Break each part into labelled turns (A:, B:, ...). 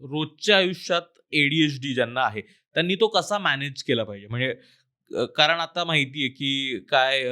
A: रोजच्या आयुष्यात ADHD ज्यांना आहे, त्यांनी तो कसा मॅनेज केला पाहिजे? म्हणजे कारण आता माहिती आहे, की काय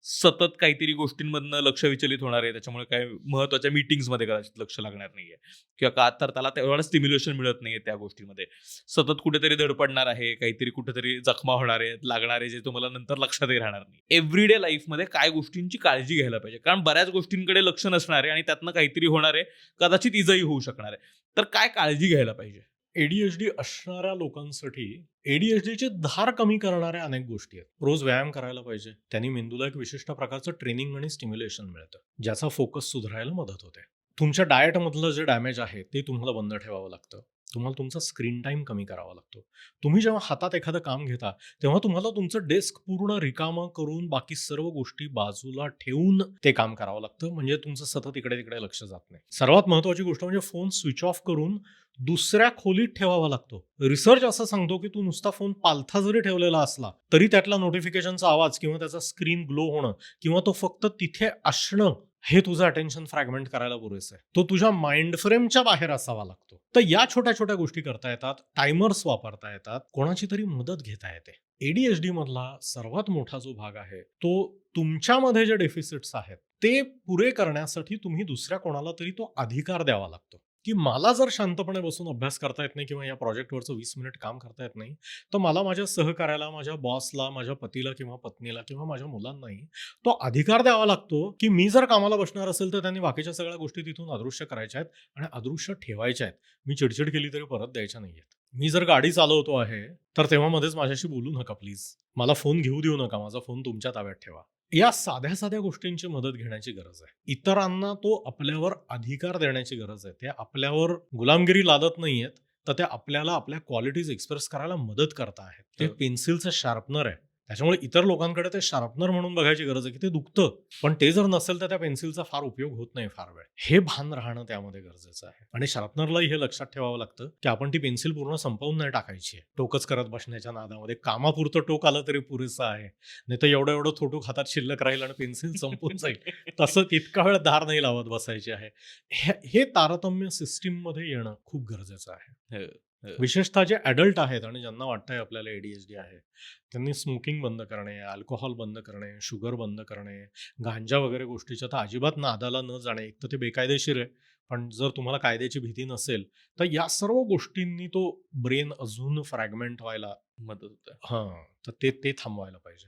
A: सतत काहीतरी गोष्टींमधनं लक्ष विचलित होणार आहे. त्याच्यामुळे काही महत्त्वाच्या मीटिंग्समध्ये कदाचित लक्ष लागणार नाहीये किंवा का तर त्याला तेवढं स्टिम्युलेशन मिळत नाहीये त्या गोष्टीमध्ये. सतत कुठेतरी धडपडणार आहे, काहीतरी कुठेतरी जखमा होणार आहेत, लागणार आहे, जे तुम्हाला नंतर लक्षातही राहणार नाही. एव्हरीडे लाईफमध्ये काय गोष्टींची काळजी घ्यायला पाहिजे? कारण बऱ्याच गोष्टींकडे लक्ष नसणार आहे आणि त्यातनं काहीतरी होणार आहे, कदाचित इजाही होऊ शकणार आहे. तर काय काळजी घ्यायला पाहिजे?
B: ADHD असणाऱ्या लोकांसाठी ADHDची धार कमी करणाऱ्या अनेक गोष्टी आहेत. रोज व्यायाम करायला पाहिजे. त्यांनी मेंदूला एक विशिष्ट प्रकारचं ट्रेनिंग आणि स्टिम्युलेशन मिळतं, ज्याचा फोकस सुधारायला मदत होते. तुमच्या डाएटमधलं जे डॅमेज आहे ते तुम्हाला बंद ठेवावं लागतं. तुम्हाला तुमचा स्क्रीन टाइम कमी करावा लागतो. तुम्ही जेव्हा हातात एखादं काम घेता तेव्हा तुम्हाला तुमचं डेस्क पूर्ण रिकामं करून बाकी सर्व गोष्टी बाजूला ठेवून ते काम करावं लागतं, म्हणजे तुमचं सतत इकडे तिकडे लक्ष जात नाही. सर्वात महत्त्वाची गोष्ट म्हणजे फोन स्विच ऑफ करून दुसऱ्या खोलीत ठेवावा लागतो. रिसर्च असं सांगतो की तू नुसता फोन पालथा जरी ठेवलेला असला तरी त्यातला नोटिफिकेशनचा आवाज किंवा त्याचा स्क्रीन ग्लो होणं किंवा तो फक्त तिथे असणं हे तुझं अटेन्शन फ्रॅगमेंट करायला पुरेसं आहे. तो तुझ्या माइंड फ्रेमच्या बाहेर असावा लागतो. तर या छोट्या छोट्या गोष्टी करता येतात, टायमर्स वापरता येतात, कोणाची तरी मदत घेता येते. ADHD मधला सर्वात मोठा जो भाग आहे तो तुमच्यामध्ये जे डेफिसिट्स आहेत ते पुरे करण्यासाठी तुम्ही दुसऱ्या कोणाला तरी तो अधिकार द्यावा लागतो. की मला जर शांतपणे बसून अभ्यास करता येत नाही किंवा या प्रोजेक्टवरचं 20 मिनिट काम करता येत नाही, तर मला माझ्या सहकार्याला, माझ्या बॉसला, माझ्या पतीला किंवा पत्नीला किंवा माझ्या मुलांनाही तो अधिकार द्यावा लागतो की मी जर कामाला बसणार असेल तर त्यांनी बाकीच्या सगळ्या गोष्टी तिथून अदृश्य करायच्या आहेत आणि अदृश्य ठेवायच्या आहेत. मी चिडचिड केली तरी परत द्यायच्या नाहीयेत. मी जर गाडी चालवतो आहे तर तेव्हा मध्येच माझ्याशी बोलू नका प्लीज. मला फोन घेऊ देऊ नका. माझा फोन तुमच्या ताब्यात ठेवा. या साध्या साध्या गोष्टींची मदत घेण्याची गरज आहे. इतरांना तो आपल्यावर अधिकार देण्याची गरज आहे. ते आपल्यावर गुलामगिरी लादत नाहीयेत, तर ते आपल्याला आपल्या क्वालिटीज एक्सप्रेस करायला मदत करत आहेत. ते पेन्सिलचं शार्पनर आहे. त्याच्यामुळे इतर लोकांकडे ते शार्पनर म्हणून बघायची गरज आहे की ते दुखतं, पण ते जर नसेल तर त्या पेन्सिलचा फार उपयोग होत नाही फार वेळ. हे भान राहणं त्यामध्ये गरजेचं आहे. आणि शार्पनरलाही हे लक्षात ठेवावं लागतं की आपण ती पेन्सिल पूर्ण संपवून नाही टाकायची आहे. टोकच करत बसण्याच्या नादामध्ये कामापुरतं टोक आलं तरी पुरेसं आहे. नाही तर एवढं एवढं थोटूक हातात शिल्लक राहील आणि पेन्सिल संपून जाईल. तसं तितका वेळ धार नाही लावत बसायची आहे. हे तारतम्य सिस्टीममध्ये येणं खूप गरजेचं आहे. विशेषतः जे ॲडल्ट आहेत आणि ज्यांना वाटतंय आपल्याला ADHD आहे, त्यांनी स्मोकिंग बंद करणे, अल्कोहोल बंद करणे, शुगर बंद करणे, गांजा वगैरे गोष्टीच्या तर अजिबात नादाला न जाणे. एक तर ते बेकायदेशीर आहे, पण जर तुम्हाला कायद्याची भीती नसेल तर या सर्व गोष्टींनी तो ब्रेन अजून फ्रॅगमेंट व्हायला
A: मदत होते.
B: हां, तर ते थांबवायला पाहिजे.